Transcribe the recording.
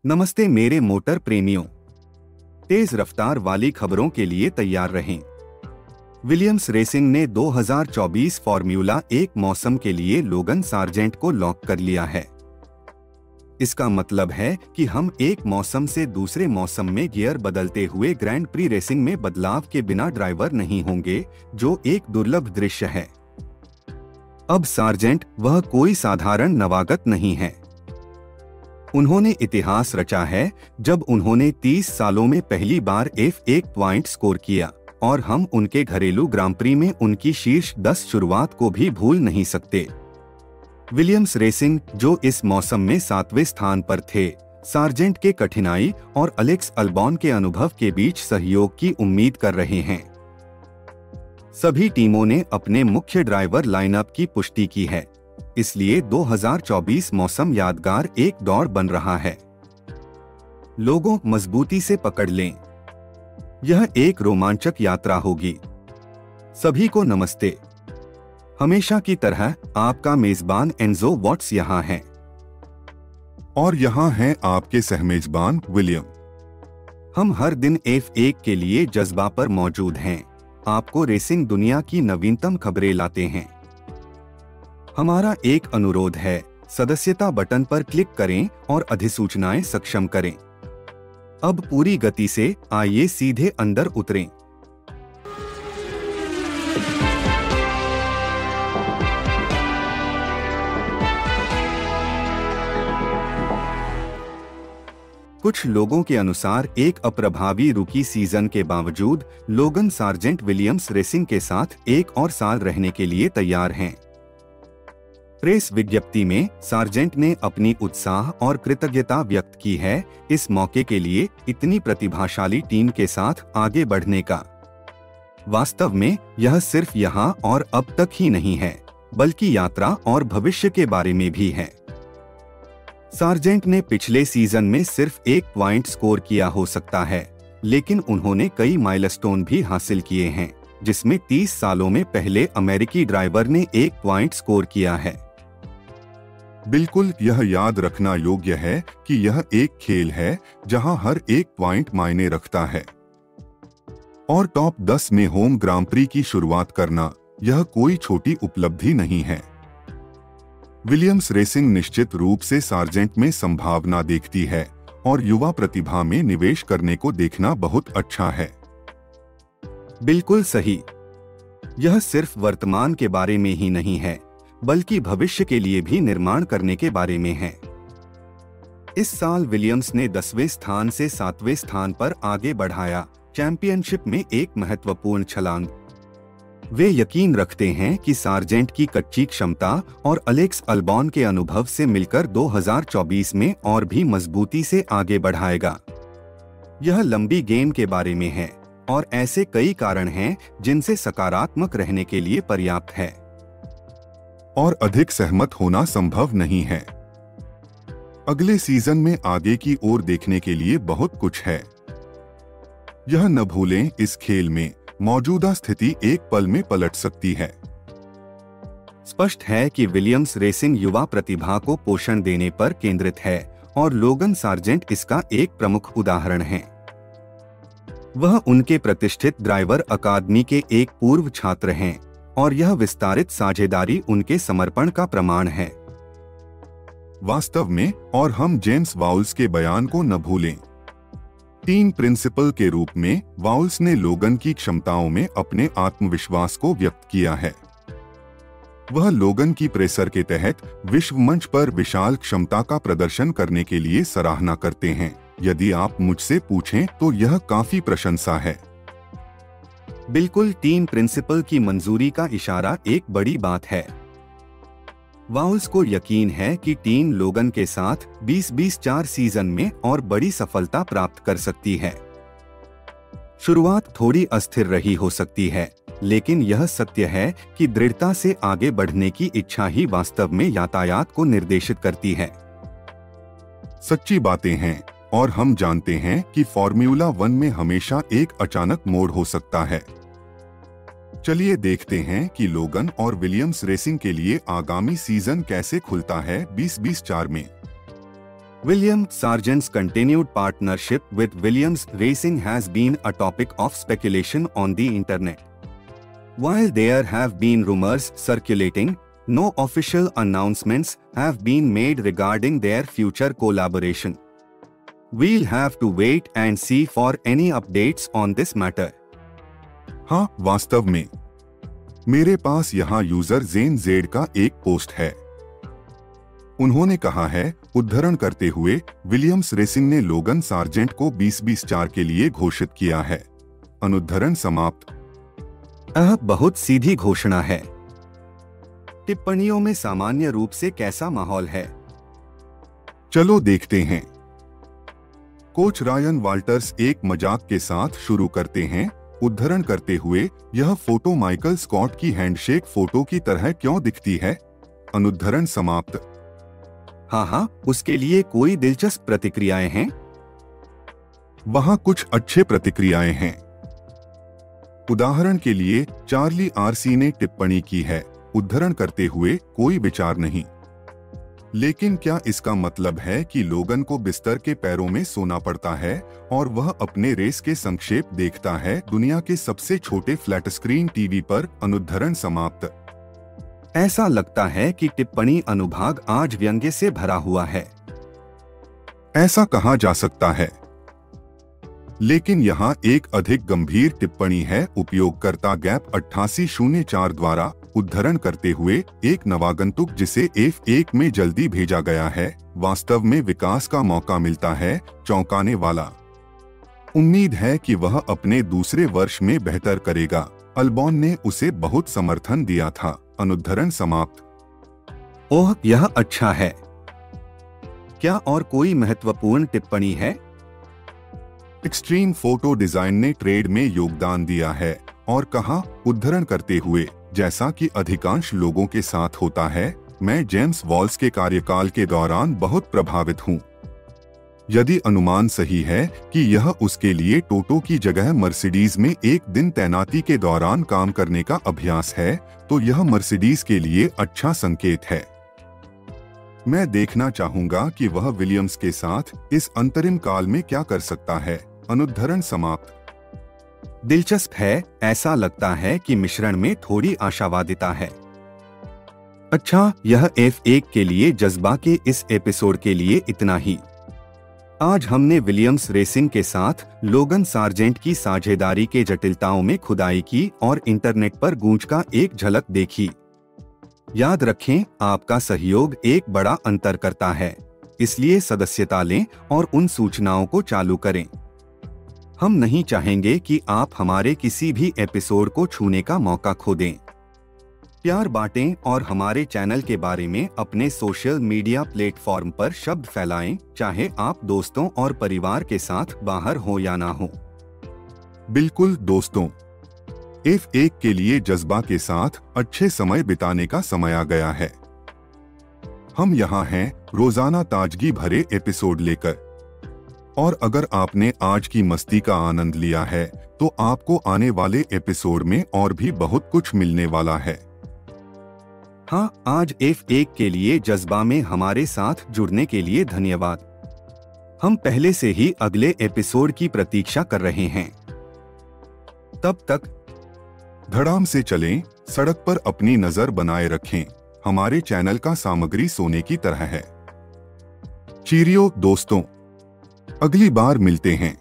नमस्ते मेरे मोटर प्रेमियों, तेज रफ्तार वाली खबरों के लिए तैयार रहें। विलियम्स रेसिंग ने 2024 फॉर्मूला 1 मौसम के लिए लोगन सार्जेंट को लॉक कर लिया है। इसका मतलब है कि हम एक मौसम से दूसरे मौसम में गियर बदलते हुए ग्रैंड प्री रेसिंग में बदलाव के बिना ड्राइवर नहीं होंगे, जो एक दुर्लभ दृश्य है। अब सार्जेंट वह कोई साधारण नवागत नहीं है। उन्होंने इतिहास रचा है जब उन्होंने 30 सालों में पहली बार F1 पॉइंट स्कोर किया, और हम उनके घरेलू ग्रां प्री में उनकी शीर्ष 10 शुरुआत को भी भूल नहीं सकते। विलियम्स रेसिंग, जो इस मौसम में 7वें स्थान पर थे, सार्जेंट के कठिनाई और एलेक्स अल्बॉन के अनुभव के बीच सहयोग की उम्मीद कर रहे हैं। सभी टीमों ने अपने मुख्य ड्राइवर लाइनअप की पुष्टि की है, इसलिए 2024 मौसम यादगार एक दौर बन रहा है। लोगों, मजबूती से पकड़ लें, यह एक रोमांचक यात्रा होगी। सभी को नमस्ते। हमेशा की तरह आपका मेजबान एनजो वॉट्स यहाँ है, और यहाँ हैं आपके सहमेजबान विलियम। हम हर दिन F1 के लिए जज्बा पर मौजूद हैं, आपको रेसिंग दुनिया की नवीनतम खबरें लाते हैं। हमारा एक अनुरोध है, सदस्यता बटन पर क्लिक करें और अधिसूचनाएं सक्षम करें। अब पूरी गति से आइए सीधे अंदर उतरें। कुछ लोगों के अनुसार एक अप्रभावी रूकी सीजन के बावजूद लोगन सार्जेंट विलियम्स रेसिंग के साथ एक और साल रहने के लिए तैयार हैं। प्रेस विज्ञप्ति में सार्जेंट ने अपनी उत्साह और कृतज्ञता व्यक्त की है इस मौके के लिए इतनी प्रतिभाशाली टीम के साथ आगे बढ़ने का। वास्तव में यह सिर्फ यहाँ और अब तक ही नहीं है, बल्कि यात्रा और भविष्य के बारे में भी है। सार्जेंट ने पिछले सीजन में सिर्फ 1 पॉइंट स्कोर किया हो सकता है, लेकिन उन्होंने कई माइलस्टोन भी हासिल किए हैं, जिसमें 30 सालों में पहले अमेरिकी ड्राइवर ने 1 पॉइंट स्कोर किया है। बिल्कुल, यह याद रखना योग्य है कि यह एक खेल है जहां हर एक पॉइंट मायने रखता है, और टॉप 10 में होम ग्रां प्री की शुरुआत करना यह कोई छोटी उपलब्धि नहीं है। विलियम्स रेसिंग निश्चित रूप से सार्जेंट में संभावना देखती है, और युवा प्रतिभा में निवेश करने को देखना बहुत अच्छा है। बिल्कुल सही। यह सिर्फ वर्तमान के बारे में ही नहीं है, बल्कि भविष्य के लिए भी निर्माण करने के बारे में है। इस साल विलियम्स ने 10वें स्थान से 7वें स्थान पर आगे बढ़ाया, चैंपियनशिप में एक महत्वपूर्ण छलांग। वे यकीन रखते हैं कि सार्जेंट की कच्ची क्षमता और एलेक्स अल्बॉन के अनुभव से मिलकर 2024 में और भी मजबूती से आगे बढ़ाएगा। यह लंबी गेम के बारे में है, और ऐसे कई कारण हैं जिनसे सकारात्मक रहने के लिए पर्याप्त है। और अधिक सहमत होना संभव नहीं है। अगले सीजन में आगे की ओर देखने के लिए बहुत कुछ है। यह न भूलें, इस खेल में मौजूदा स्थिति एक पल में पलट सकती है। स्पष्ट है कि विलियम्स रेसिंग युवा प्रतिभा को पोषण देने पर केंद्रित है, और लोगन सार्जेंट इसका एक प्रमुख उदाहरण है। वह उनके प्रतिष्ठित ड्राइवर अकादमी के एक पूर्व छात्र हैं, और यह विस्तारित साझेदारी उनके समर्पण का प्रमाण है। वास्तव में, और हम जेम्स वाउल्स के बयान को न भूलें। टीम प्रिंसिपल के रूप में वाउल्स ने लोगन की क्षमताओं में अपने आत्मविश्वास को व्यक्त किया है। वह लोगन की प्रेशर के तहत विश्व मंच पर विशाल क्षमता का प्रदर्शन करने के लिए सराहना करते हैं। यदि आप मुझसे पूछें तो यह काफी प्रशंसा है। बिल्कुल, टीम प्रिंसिपल की मंजूरी का इशारा एक बड़ी बात है। वाउल्स को यकीन है कि टीम लोगन के साथ 2024 सीजन में और बड़ी सफलता प्राप्त कर सकती है। शुरुआत थोड़ी अस्थिर रही हो सकती है, लेकिन यह सत्य है कि दृढ़ता से आगे बढ़ने की इच्छा ही वास्तव में यातायात को निर्देशित करती है। सच्ची बातें हैं, और हम जानते हैं कि फॉर्मूला 1 में हमेशा एक अचानक मोड़ हो सकता है। चलिए देखते हैं कि लोगन और विलियम्स रेसिंग के लिए आगामी सीजन कैसे खुलता है 2024 में। William Sargent's continued partnership with Williams Racing has been a topic of speculation on the internet. While there have been rumors circulating, no official announcements have been made regarding their future collaboration. We'll have to wait and see for any updates on this matter. हाँ, वास्तव में मेरे पास यहाँ user जेन Z का एक post है। उन्होंने कहा है, उद्धरण करते हुए, विलियम्स रेसिंग ने लोगन सार्जेंट को 2024 के लिए घोषित किया है। अनुद्धरण समाप्त। यह बहुत सीधी घोषणा है। टिप्पणियों में सामान्य रूप से कैसा माहौल है? चलो देखते हैं। कोच रायन वाल्टर्स एक मजाक के साथ शुरू करते हैं, उद्धरण करते हुए, यह फोटो माइकल स्कॉट की हैंडशेक फोटो की तरह क्यों दिखती है? अनुद्धरण समाप्त। हाँ, उसके लिए कोई दिलचस्प प्रतिक्रियाएं हैं? वहाँ कुछ अच्छे प्रतिक्रियाएं हैं। उदाहरण के लिए, चार्ली आरसी ने टिप्पणी की है, उद्धरण करते हुए, कोई विचार नहीं। लेकिन क्या इसका मतलब है कि लोगन को बिस्तर के पैरों में सोना पड़ता है और वह अपने रेस के संक्षेप देखता है दुनिया के सबसे छोटे फ्लैट स्क्रीन टीवी पर? अनुद्धरण समाप्त। ऐसा लगता है कि टिप्पणी अनुभाग आज व्यंग्य से भरा हुआ है। ऐसा कहा जा सकता है, लेकिन यहाँ एक अधिक गंभीर टिप्पणी है। उपयोगकर्ता गैप 8804 द्वारा, उद्धरण करते हुए, एक नवागंतुक जिसे F1 में जल्दी भेजा गया है, वास्तव में विकास का मौका मिलता है, चौंकाने वाला। उम्मीद है कि वह अपने दूसरे वर्ष में बेहतर करेगा। अल्बॉन ने उसे बहुत समर्थन दिया था। अनुद्धरण समाप्त। ओह, यह अच्छा है। क्या और कोई महत्वपूर्ण टिप्पणी है? एक्सट्रीम फोटो डिजाइन ने ट्रेड में योगदान दिया है और कहा, उद्धरण करते हुए, जैसा कि अधिकांश लोगों के साथ होता है, मैं जेम्स वॉल्स के कार्यकाल के दौरान बहुत प्रभावित हूँ। यदि अनुमान सही है कि यह उसके लिए टोटो की जगह मर्सिडीज में एक दिन तैनाती के दौरान काम करने का अभ्यास है, तो यह मर्सिडीज के लिए अच्छा संकेत है। मैं देखना चाहूंगा कि वह विलियम्स के साथ इस अंतरिम काल में क्या कर सकता है। अनुद्धरण समाप्त। दिलचस्प है, ऐसा लगता है कि मिश्रण में थोड़ी आशावादिता है। अच्छा, यह F1 के लिए जज्बा के इस एपिसोड के लिए इतना ही। आज हमने विलियम्स रेसिंग के साथ लोगन सार्जेंट की साझेदारी के जटिलताओं में खुदाई की और इंटरनेट पर गूंज का एक झलक देखी। याद रखें, आपका सहयोग एक बड़ा अंतर करता है, इसलिए सदस्यता लें और उन सूचनाओं को चालू करें। हम नहीं चाहेंगे कि आप हमारे किसी भी एपिसोड को छूने का मौका खो दें। प्यार बांटें और हमारे चैनल के बारे में अपने सोशल मीडिया प्लेटफॉर्म पर शब्द फैलाएं, चाहे आप दोस्तों और परिवार के साथ बाहर हो या ना हो। बिल्कुल दोस्तों, F1 के लिए जज्बा के साथ अच्छे समय बिताने का समय आ गया है। हम यहाँ हैं रोजाना ताजगी भरे एपिसोड लेकर। और अगर आपने आज की मस्ती का आनंद लिया है, तो आपको आने वाले एपिसोड में और भी बहुत कुछ मिलने वाला है। हाँ, आज F1 के लिए जज्बा में हमारे साथ जुड़ने के लिए धन्यवाद। हम पहले से ही अगले एपिसोड की प्रतीक्षा कर रहे हैं। तब तक धड़ाम से चलें, सड़क पर अपनी नजर बनाए रखें। हमारे चैनल का सामग्री सोने की तरह है। चीरियो दोस्तों, अगली बार मिलते हैं।